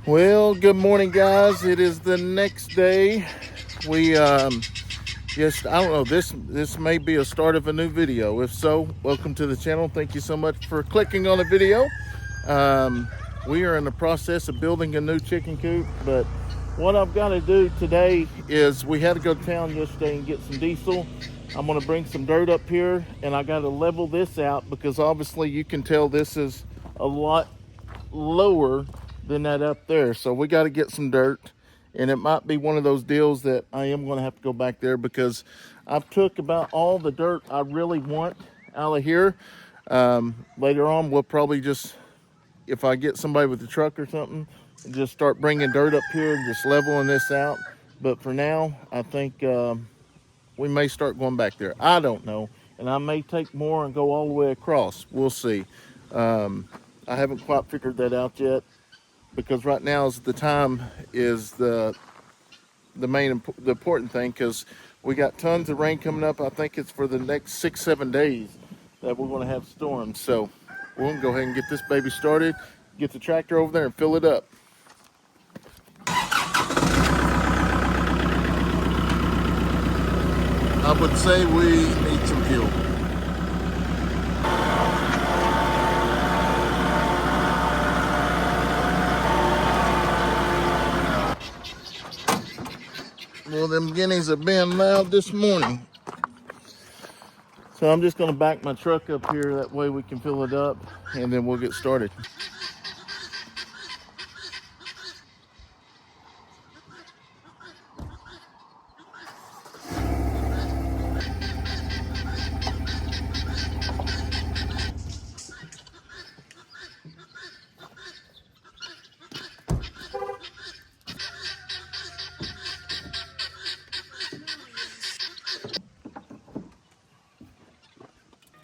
Well, good morning, guys. It is the next day. We just I don't know. This may be a start of a new video. If so, welcome to the channel. Thank you so much for clicking on the video. We are in the process of building a new chicken coop, but what I've got to do today is we had to go to town yesterday and get some diesel. I'm going to bring some dirt up here, and I got to level this out because obviously you can tell this is a lot lower than that up there. So we got to get some dirt, and it might be one of those deals that I am going to have to go back there because I've took about all the dirt I really want out of here. Later on, we'll probably just, if I get somebody with a truck or something, just start bringing dirt up here and just leveling this out. But for now, I think we may start going back there. I don't know. And I may take more and go all the way across. We'll see. I haven't quite figured that out yet because right now is the time is the important thing, because we got tons of rain coming up. I think it's for the next 6-7 days that we're going to have storms. So we're going to go ahead and get this baby started, get the tractor over there and fill it up. I would say we need some fuel. Well, them guineas have been loud this morning. So I'm just going to back my truck up here. That way we can fill it up and then we'll get started.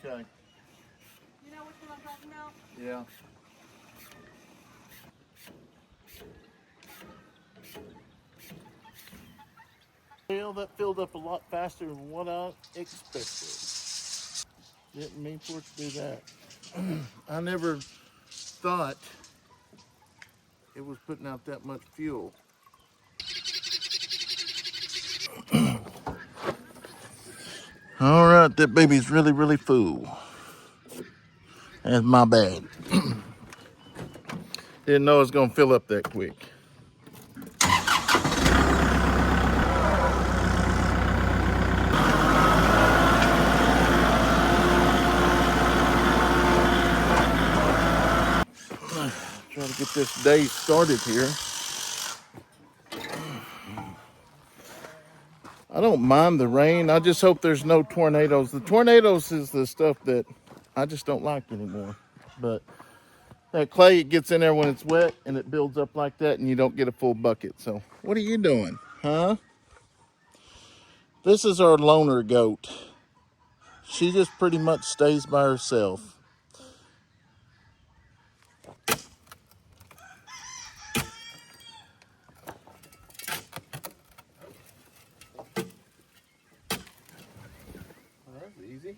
Okay. You know which one I'm talking about? Yeah. Well, that filled up a lot faster than what I expected. Didn't mean for it to do that. I never thought it was putting out that much fuel. All right, that baby's really, really full. That's my bad. Didn't know it was gonna fill up that quick. Try to get this day started here. I don't mind the rain. I just hope there's no tornadoes. The tornadoes is the stuff that I just don't like anymore. But that clay, it gets in there when it's wet and it builds up like that and you don't get a full bucket. So what are you doing, huh? This is our loner goat. She just pretty much stays by herself. That's easy.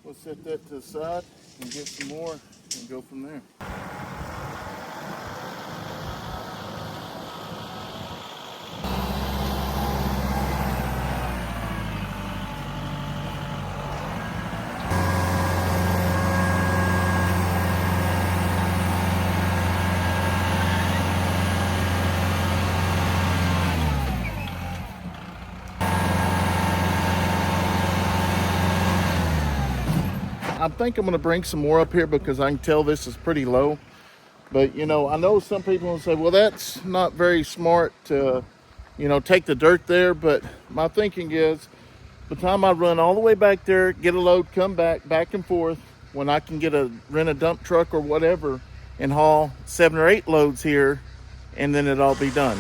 We'll set that to the side and get some more and go from there. I think I'm going to bring some more up here because I can tell this is pretty low. But, you know, I know some people will say, well, that's not very smart to, you know, take the dirt there. But my thinking is, by the time I run all the way back there, get a load, come back and forth, when I can rent a dump truck or whatever and haul 7 or 8 loads here, and then it'll all be done.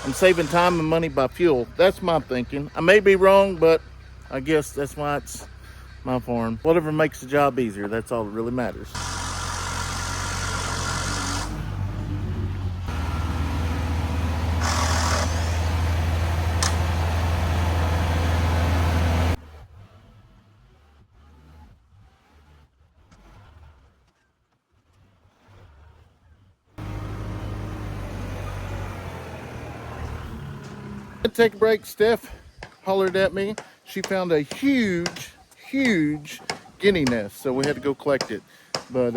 I'm saving time and money by fuel. That's my thinking. I may be wrong, but I guess that's why it's my farm. Whatever makes the job easier, that's all that really matters. Take a break. Steph hollered at me. She found a huge guinea nest, so we had to go collect it. But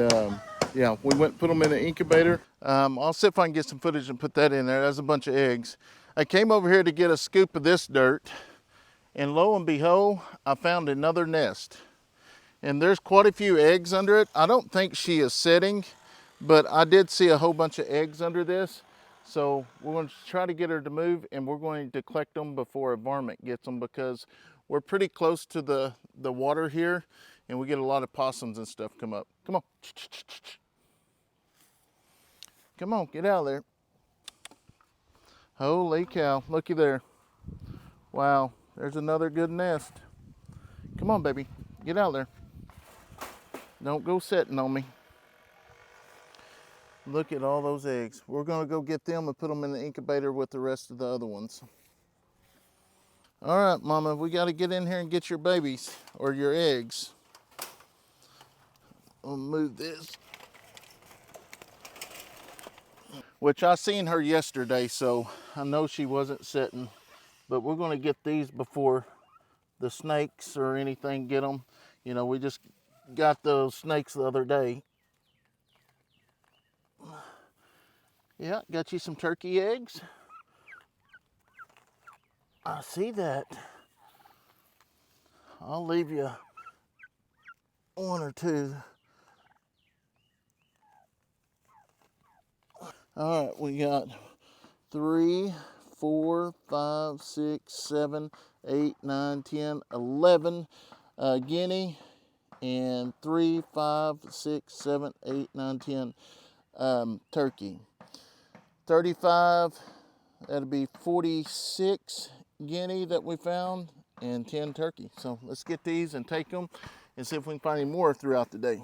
yeah, we went and put them in the incubator. I'll see if I can get some footage and put that in there. That's a bunch of eggs. I came over here to get a scoop of this dirt, and lo and behold, I found another nest. And there's quite a few eggs under it. I don't think she is setting, but I did see a whole bunch of eggs under this. So we're going to try to get her to move, and we're going to collect them before a varmint gets them, because we're pretty close to the water here, and we get a lot of possums and stuff come up. Come on. Come on, get out of there. Holy cow, looky there. Wow, there's another good nest. Come on, baby, get out of there. Don't go sitting on me. Look at all those eggs. We're gonna go get them and put them in the incubator with the rest of the other ones. All right, Mama, we gotta get in here and get your babies, or your eggs. I'll move this. Which I seen her yesterday, so I know she wasn't sitting. But we're gonna get these before the snakes or anything get them. You know, we just got those snakes the other day. Yeah, got you some turkey eggs. I see that. I'll leave you one or two. All right, we got 3, 4, 5, 6, 7, 8, 9, 10, 11 guinea, and 3, 5, 6, 7, 8, 9, 10 turkey. 35, that'll be 46 guinea that we found, and 10 turkey. So let's get these and take them and see if we can find any more throughout the day.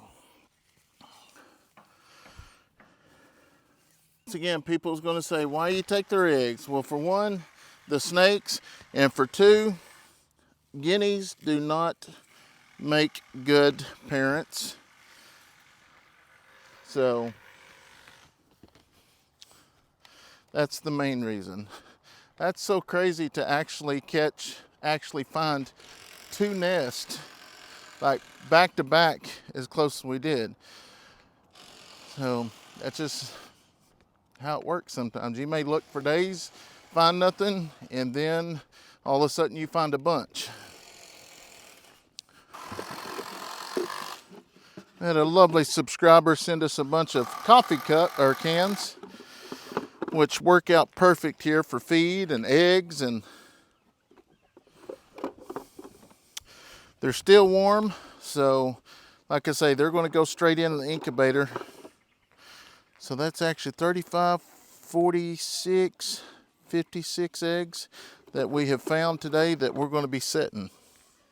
Once again, people's going to say, why you take their eggs? Well, for one, the snakes, and for two, guineas do not make good parents. So that's the main reason. That's so crazy to actually find two nests, like back to back, as close as we did. So that's just how it works sometimes. You may look for days, find nothing, and then all of a sudden you find a bunch. I had a lovely subscriber send us a bunch of coffee cans, which work out perfect here for feed and eggs, and they're still warm. So like I say, they're going to go straight into the incubator. So that's actually 35, 46, 56 eggs that we have found today that we're going to be setting.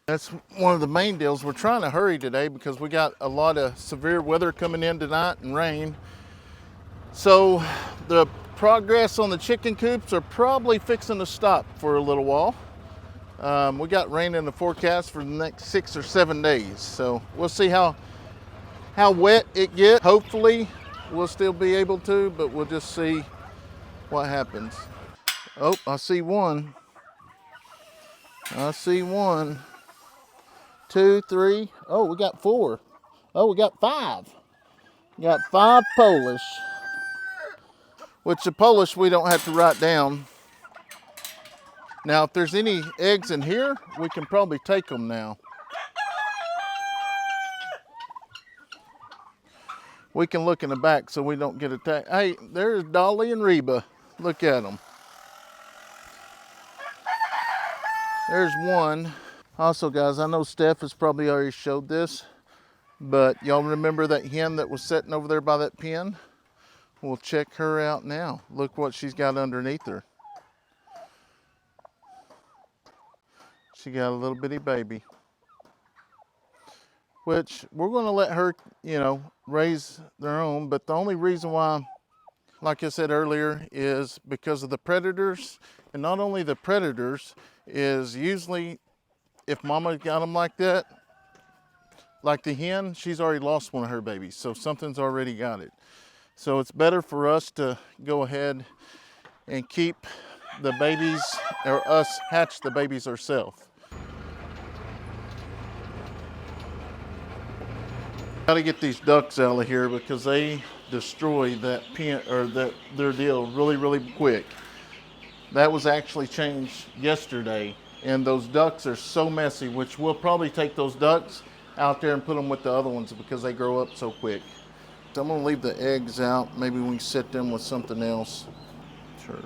That's one of the main deals. We're trying to hurry today because we got a lot of severe weather coming in tonight and rain. So the progress on the chicken coops are probably fixing to stop for a little while. We got rain in the forecast for the next 6 or 7 days. So we'll see how wet it gets. Hopefully we'll still be able to, but we'll just see what happens. Oh, I see one. I see one. 2, 3. Oh, we got 4. Oh, we got 5. We got 5 Polish. Which the Polish we don't have to write down. Now, if there's any eggs in here, we can probably take them now. We can look in the back so we don't get attacked. Hey, there's Dolly and Reba. Look at them. There's one. Also, guys, I know Steph has probably already showed this, but y'all remember that hen that was sitting over there by that pen? We'll check her out now. Look what she's got underneath her. She got a little bitty baby, which we're going to let her, you know, raise their own. But the only reason why, like I said earlier, is because of the predators. And not only the predators, is usually if mama got them like that, like the hen, she's already lost one of her babies. So something's already got it. So it's better for us to go ahead and keep the babies, or us hatch the babies ourselves. Got to get these ducks out of here because they destroy that pen or their deal really quick. That was actually changed yesterday, and those ducks are so messy, which we'll probably take those ducks out there and put them with the other ones because they grow up so quick. So I'm gonna leave the eggs out. Maybe we can set them with something else. Sure.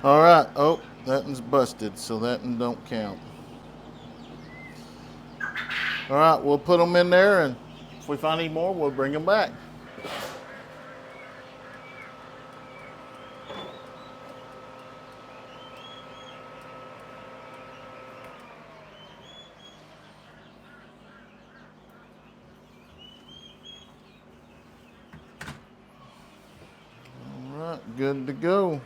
All right. Oh, that one's busted, so that one don't count. All right, we'll put them in there, and if we find any more, we'll bring them back. All right, good to go.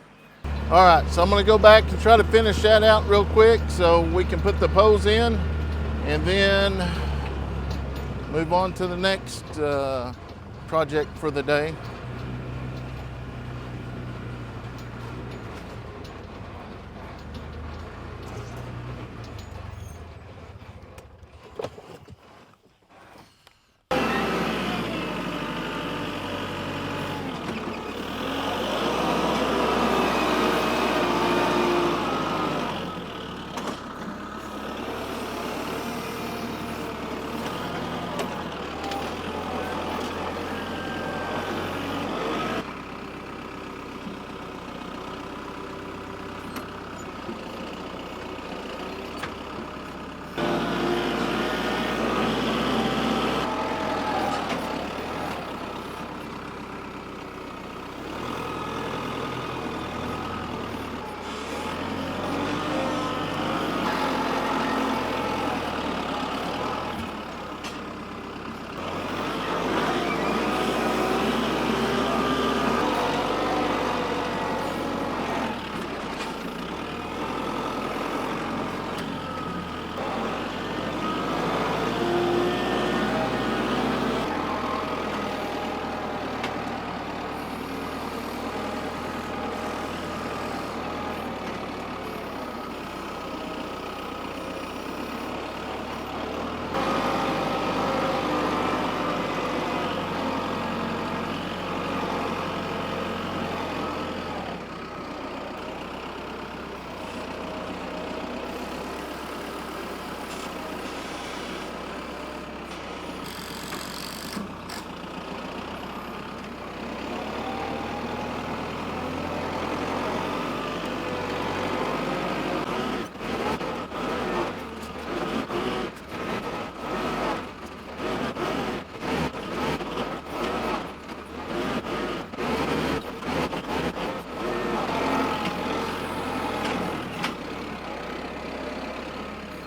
All right, so I'm gonna go back and try to finish that out real quick so we can put the pose in and then move on to the next project for the day.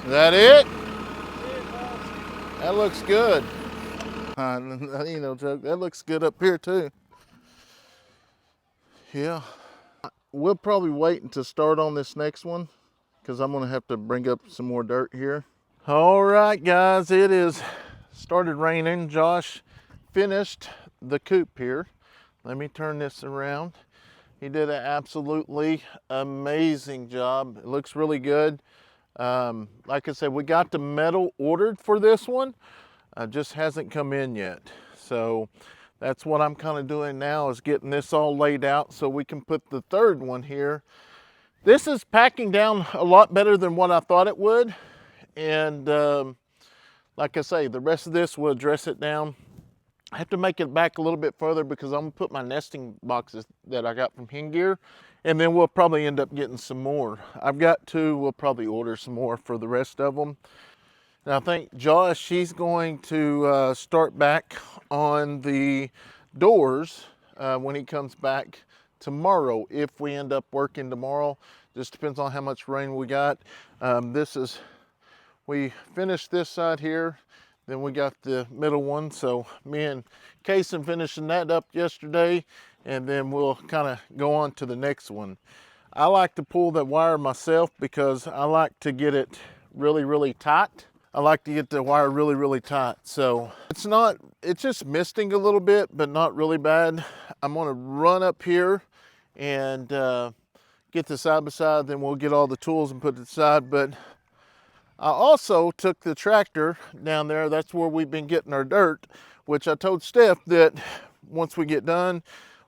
Is that it? That looks good. You know, joke. That looks good up here too. Yeah. We'll probably wait until start on this next one because I'm gonna have to bring up some more dirt here. All right, guys, it is started raining. Josh finished the coop here. Let me turn this around. He did an absolutely amazing job. It looks really good. Like I said, we got the metal ordered for this one. Just hasn't come in yet. So that's what I'm kind of doing now, is getting this all laid out so we can put the third one here. This is packing down a lot better than what I thought it would. And like I say, the rest of this will dress it down. I have to make it back a little bit further because I'm gonna put my nesting boxes that I got from Hen Gear, and then we'll probably end up getting some more. I've got two, we'll probably order some more for the rest of them. And I think Josh, she's going to start back on the doors when he comes back tomorrow, if we end up working tomorrow. Just depends on how much rain we got. We finished this side here, then we got the middle one. So me and Kayson finishing that up yesterday, and then we'll kind of go on to the next one. I like to pull the wire myself because I like to get it really tight. I like to get the wire really tight. So it's just misting a little bit, but not really bad. I'm gonna run up here and get the side by side, then we'll get all the tools and put it aside. But I also took the tractor down there. That's where we've been getting our dirt, which I told Steph that once we get done,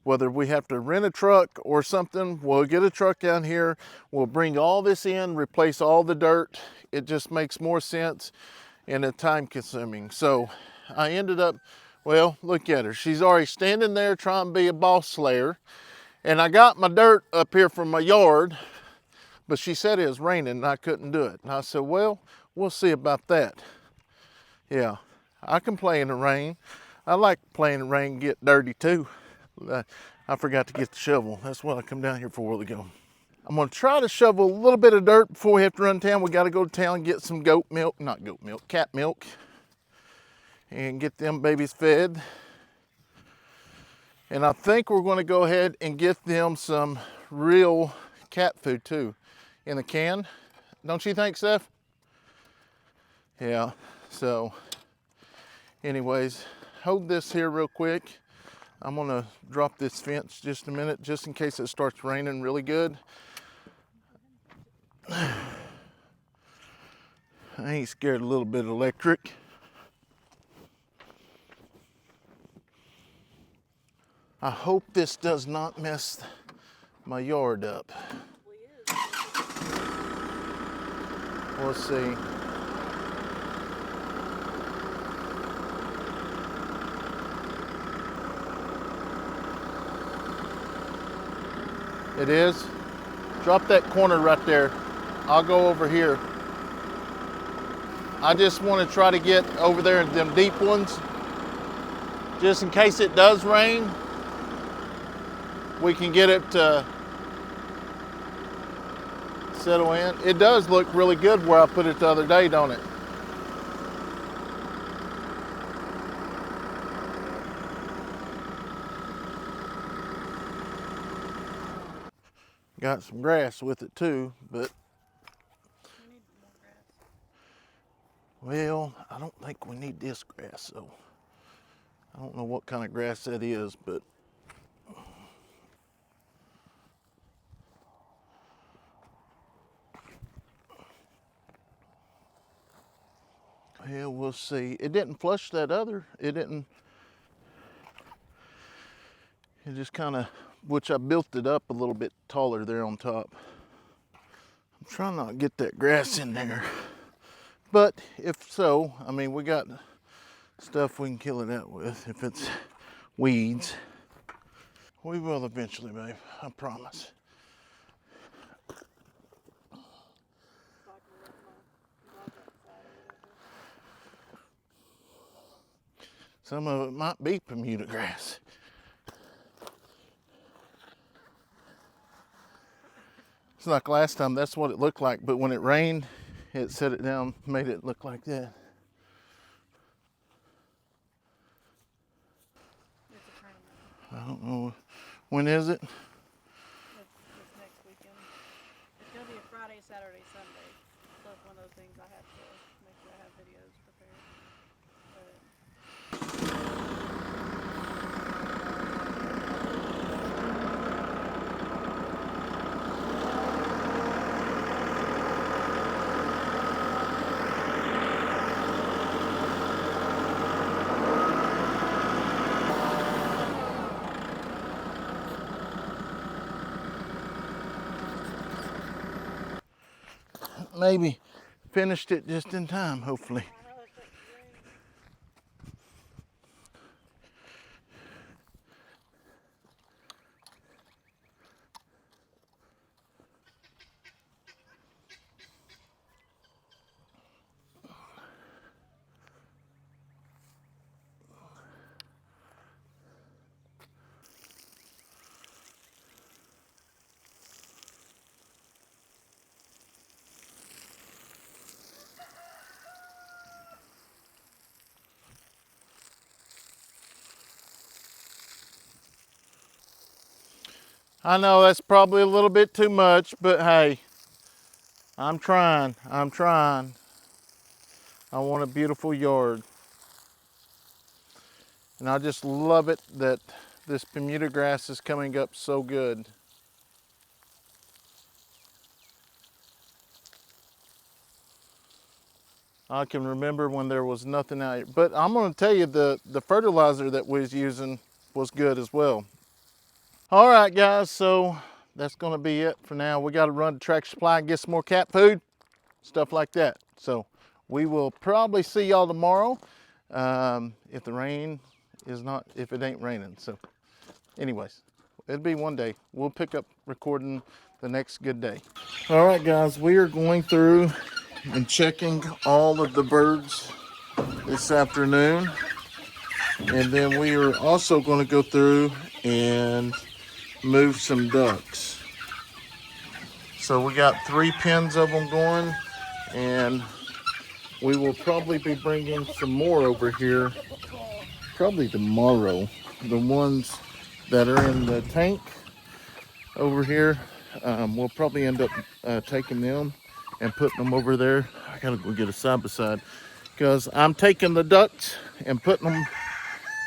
whether we have to rent a truck or something, we'll get a truck down here. We'll bring all this in, replace all the dirt. It just makes more sense and it's time consuming. So I ended up, well, look at her. She's already standing there trying to be a boss slayer. And I got my dirt up here from my yard, but she said it was raining and I couldn't do it. And I said, well, we'll see about that. Yeah, I can play in the rain. I like playing in the rain and get dirty too. I forgot to get the shovel. That's what I come down here for a while ago. I'm gonna try to shovel a little bit of dirt before we have to run to town. We gotta go to town and get some cat milk, and get them babies fed. And I think we're gonna go ahead and get them some real cat food too, in a can. Don't you think, Steph? Yeah, so anyways, hold this here real quick. I'm gonna drop this fence just a minute, just in case it starts raining really good. I ain't scared a little bit of electric. I hope this does not mess my yard up. We'll see. It is? Drop that corner right there. I'll go over here. I just want to try to get over there in them deep ones. Just in case it does rain, we can get it to settle in. It does look really good where I put it the other day, don't it? Got some grass with it too, but well, I don't think we need this grass, so I don't know what kind of grass that is, but yeah, we'll see. It didn't flush that other. It didn't. It just kind of, which I built it up a little bit taller there on top. I'm trying not to get that grass in there. But if so, I mean, we got stuff we can kill it out with if it's weeds. We will eventually, babe, I promise. Some of it might be Bermuda grass. It's like last time, that's what it looked like, but when it rained, it set it down, made it look like that. It's a tournament. I don't know, when is it? It's next weekend. It's gonna be a Friday, Saturday, Sunday. So it's one of those things I have to make sure I have videos prepared. But Maybe finished it just in time, hopefully. I know that's probably a little bit too much, but hey, I'm trying. I want a beautiful yard. And I just love it that this Bermuda grass is coming up so good. I can remember when there was nothing out here. But I'm gonna tell you, the fertilizer that we was using was good as well. All right, guys, so that's gonna be it for now. We gotta run to Tractor Supply and get some more cat food, stuff like that. So we will probably see y'all tomorrow, if the rain is not, if it ain't raining. So anyways, it'll be one day. We'll pick up recording the next good day. All right, guys, we are going through and checking all of the birds this afternoon. And then we are also going to go through and move some ducks. So we got 3 pens of them going, and we will probably be bringing some more over here probably tomorrow. The ones that are in the tank over here, we'll probably end up taking them and putting them over there. I gotta go get a side by side because I'm taking the ducks and putting them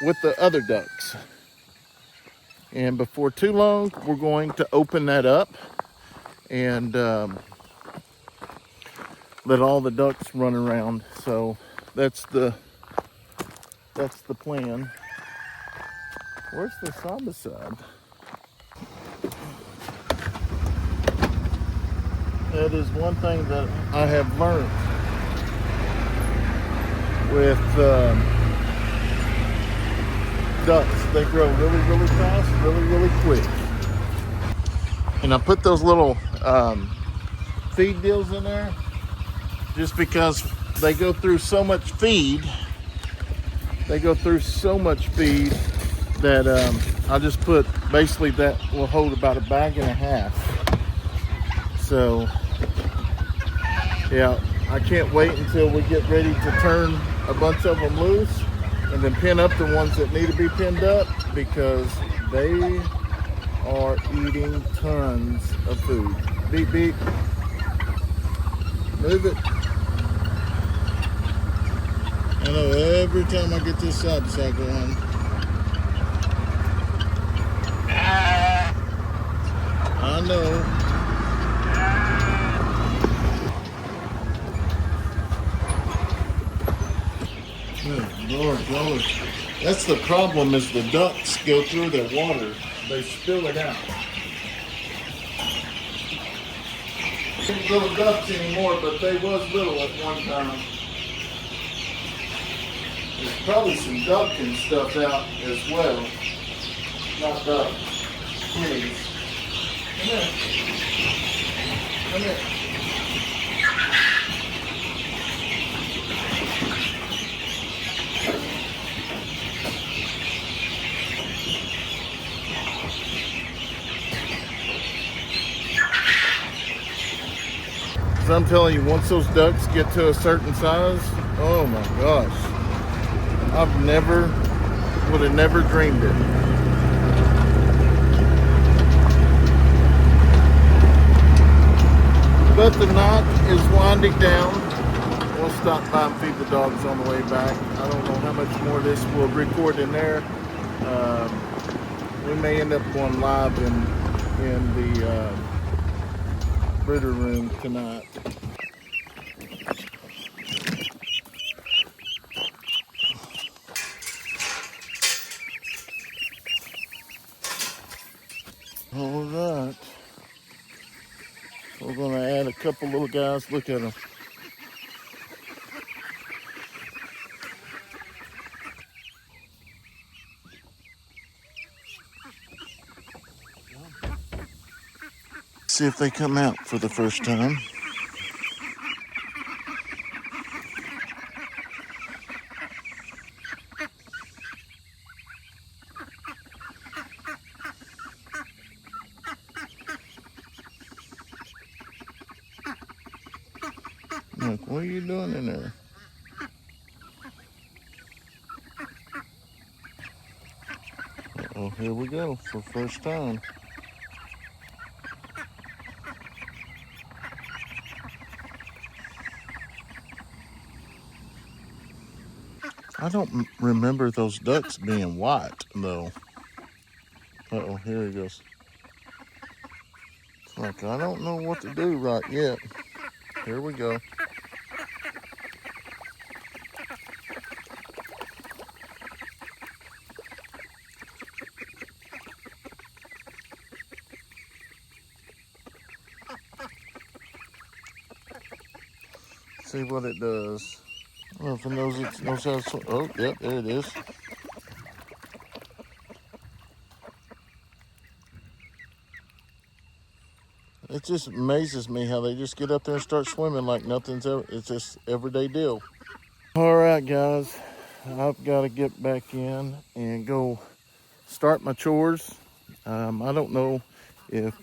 with the other ducks. And before too long, we're going to open that up and let all the ducks run around. So that's the plan. Where's the side by side? That is one thing that I have learned with ducks. They grow really, really fast, really, really quick. And I put those little feed deals in there just because they go through so much feed. That I just put, basically that will hold about a bag and a half. So yeah, I can't wait until we get ready to turn a bunch of them loose and then pin up the ones that need to be pinned up, because they are eating tons of food. Beep, beep. Move it. I know every time I get this side by side going, I know. Good Lord. That's the problem, is the ducks go through their water. They spill it out. Little ducks anymore, but they was little at one time. There's probably some duck and stuff out as well. Not ducks. Please. Come here. Come here. So I'm telling you, once those ducks get to a certain size, oh my gosh. Would have never dreamed it. But the night is winding down. We'll stop by and feed the dogs on the way back. I don't know how much more of this we'll record in there. We may end up going live in the brooder room tonight. All right. We're going to add a couple little guys. Look at them. See if they come out for the first time. Look, what are you doing in there? Uh-oh, here we go for first time. I don't remember those ducks being white, though. Uh-oh, here he goes. It's like, I don't know what to do right yet. Here we go. See what it does. I don't know if it knows how to swim. Oh, yep, there it is. It just amazes me how they just get up there and start swimming like nothing's ever, it's just everyday deal. All right, guys, I've got to get back in and go start my chores. I don't know if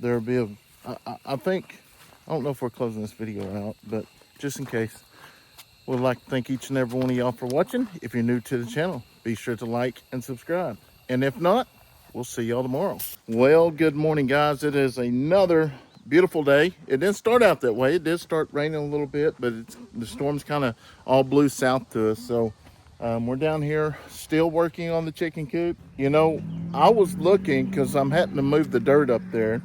there'll be I think, I don't know if we're closing this video out, but just in case, would like to thank each and every one of y'all for watching. If you're new to the channel, be sure to like and subscribe. And if not, we'll see y'all tomorrow. Well, good morning, guys. It is another beautiful day. It didn't start out that way. It did start raining a little bit, but the storm's kind of all blew south to us. So we're down here still working on the chicken coop. You know, I was looking because I'm having to move the dirt up there.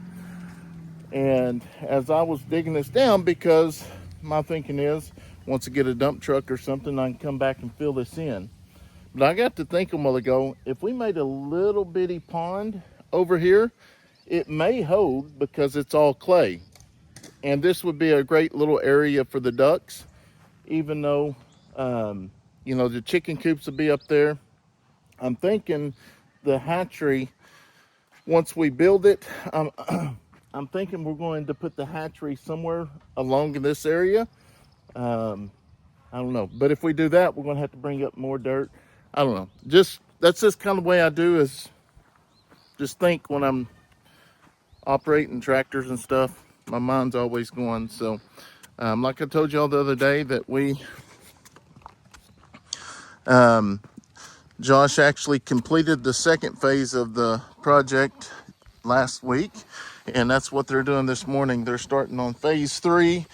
And as I was digging this down, because my thinking is, once I get a dump truck or something, I can come back and fill this in. But I got to thinking a while ago, if we made a little bitty pond over here, it may hold because it's all clay. And this would be a great little area for the ducks, even though, you know, the chicken coops will be up there. I'm thinking the hatchery, once we build it, I'm thinking we're going to put the hatchery somewhere along in this area. I don't know, but if we do that, we're going to have to bring up more dirt. I don't know. That's just kind of the way I do, is just think when I'm operating tractors and stuff. My mind's always going. So, like I told y'all the other day, that Josh actually completed the second phase of the project last week, and that's what they're doing this morning. They're starting on phase 3,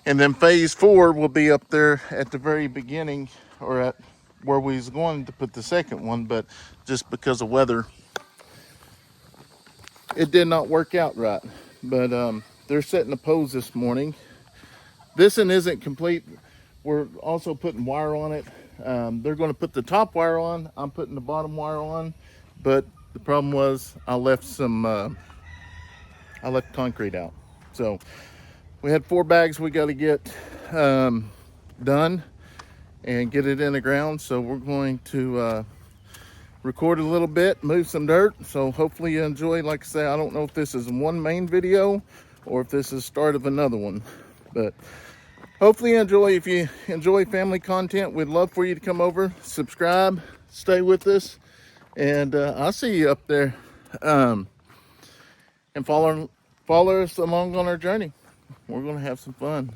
and then phase 4 will be up there at the very beginning, or at where we was going to put the second one, but just because of weather, it did not work out right. But they're setting the poles this morning. This one isn't complete. We're also putting wire on it. They're going to put the top wire on. I'm putting the bottom wire on. But the problem was I left concrete out. So we had 4 bags we got to get done and get it in the ground. So we're going to record a little bit, move some dirt. So hopefully you enjoy. Like I say, I don't know if this is one main video or if this is the start of another one, but hopefully you enjoy. If you enjoy family content, we'd love for you to come over, subscribe, stay with us, and I'll see you up there, and follow us along on our journey. We're gonna have some fun.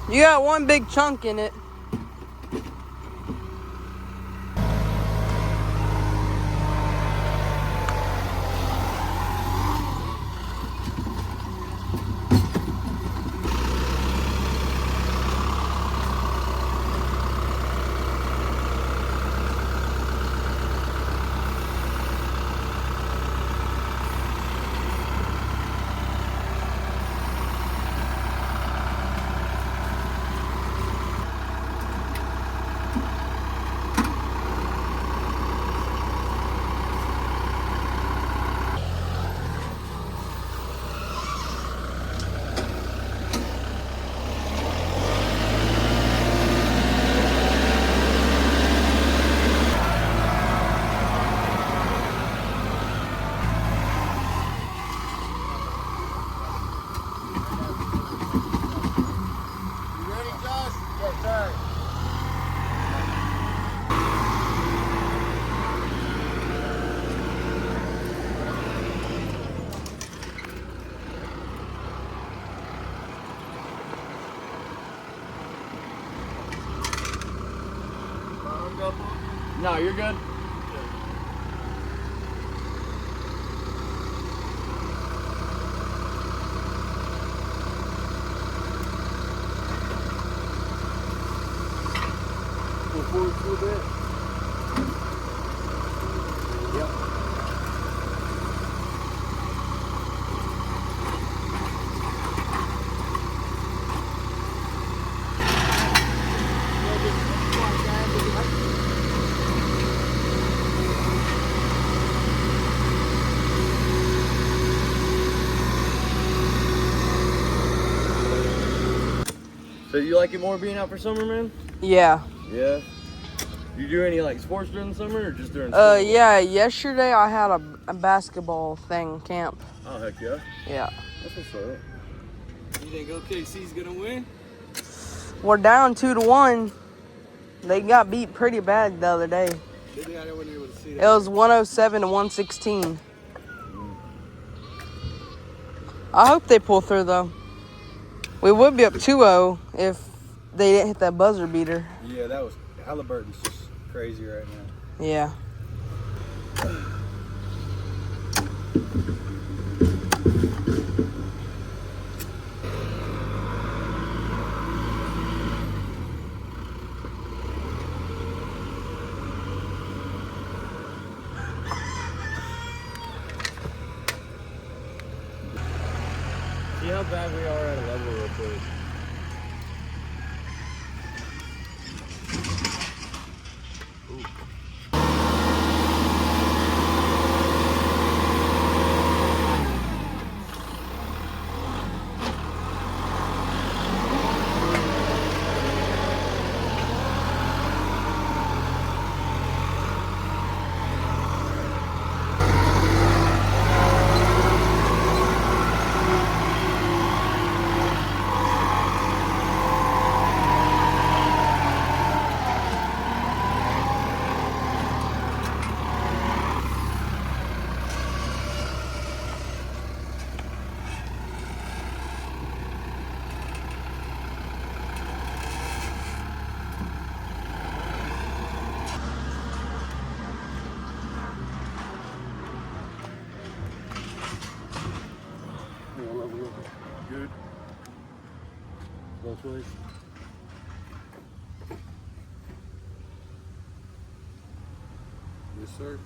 You got one big chunk in it. No, you're good. Pull forward a little bit. Yep. So you like it more being out for summer, man? Yeah. Yeah. You do any like sports during the summer or just during school? Yeah, yesterday I had a basketball camp. Oh, heck yeah. Yeah. That's what's up. You think OKC's gonna win? We're down 2-1. They got beat pretty bad the other day. Did they? I wasn't able to see It that. was 107 to 116. I hope they pull through though. We would be up 2-0 if they didn't hit that buzzer beater. Yeah, that was Halliburton's just crazy right now. Yeah. See how bad we are at a level real quick. Good. Both ways. Yes, sir.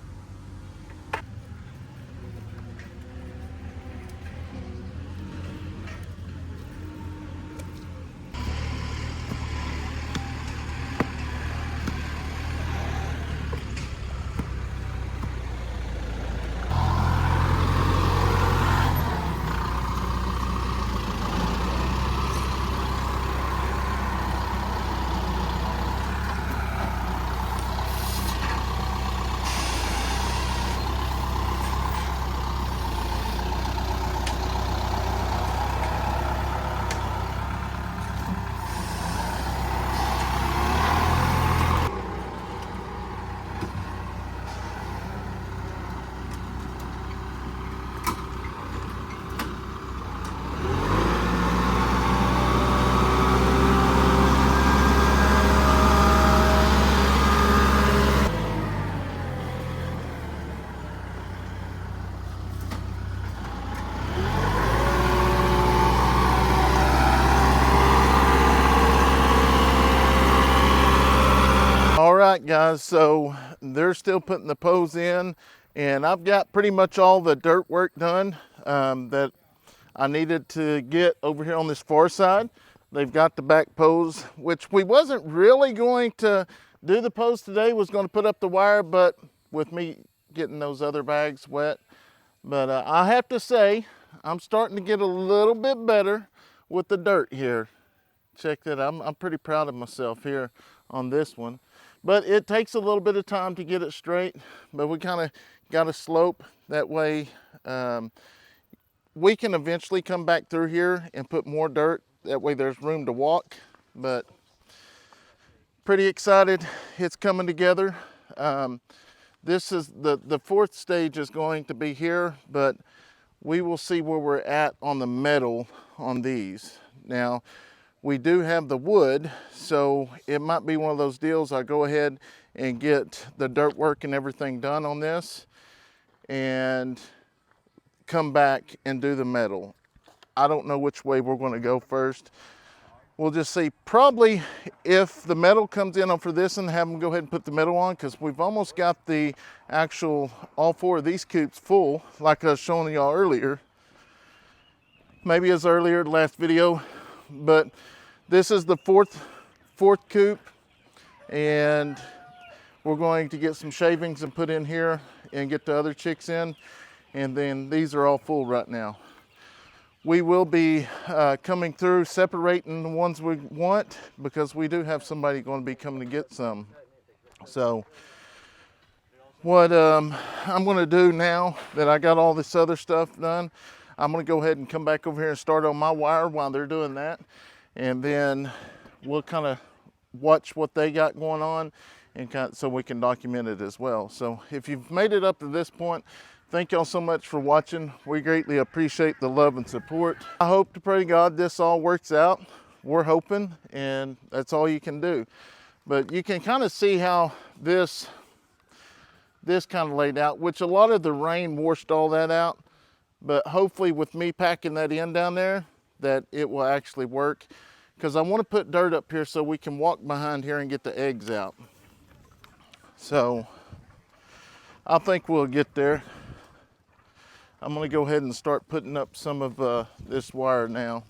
All right, guys, so they're still putting the posts in, and I've got pretty much all the dirt work done that I needed to get over here on this far side. They've got the back posts, which we wasn't really going to do the post today, was going to put up the wire, but with me getting those other bags wet. But I have to say, I'm starting to get a little bit better with the dirt here. Check that out. I'm pretty proud of myself here on this one. But it takes a little bit of time to get it straight, but we kind of got a slope. That way we can eventually come back through here and put more dirt. That way there's room to walk. But pretty excited it's coming together. This is the fourth stage is going to be here, but we will see where we're at on the metal on these. Now, We do have the wood, so it might be one of those deals. I go ahead and get the dirt work and everything done on this and come back and do the metal. I don't know which way we're going to go first. We'll just see. Probably if the metal comes in for this and have them go ahead and put the metal on, because we've almost got the actual, all 4 of these coops full, like I was showing y'all earlier. Maybe as earlier, last video, but this is the fourth coop, and we're going to get some shavings and put in here and get the other chicks in, and then these are all full right now. We will be coming through, separating the ones we want, because we do have somebody going to be coming to get some. So what I'm going to do now that I got all this other stuff done, I'm going to go ahead and come back over here and start on my wire while they're doing that. And then we'll kind of watch what they got going on, and so we can document it as well. So if you've made it up to this point, thank y'all so much for watching. We greatly appreciate the love and support. I hope to pray to God this all works out. We're hoping, and that's all you can do. But you can kind of see how this kind of laid out, which a lot of the rain washed all that out. But hopefully with me packing that in down there, that it will actually work. Because I want to put dirt up here so we can walk behind here and get the eggs out. So I think we'll get there. I'm going to go ahead and start putting up some of this wire now.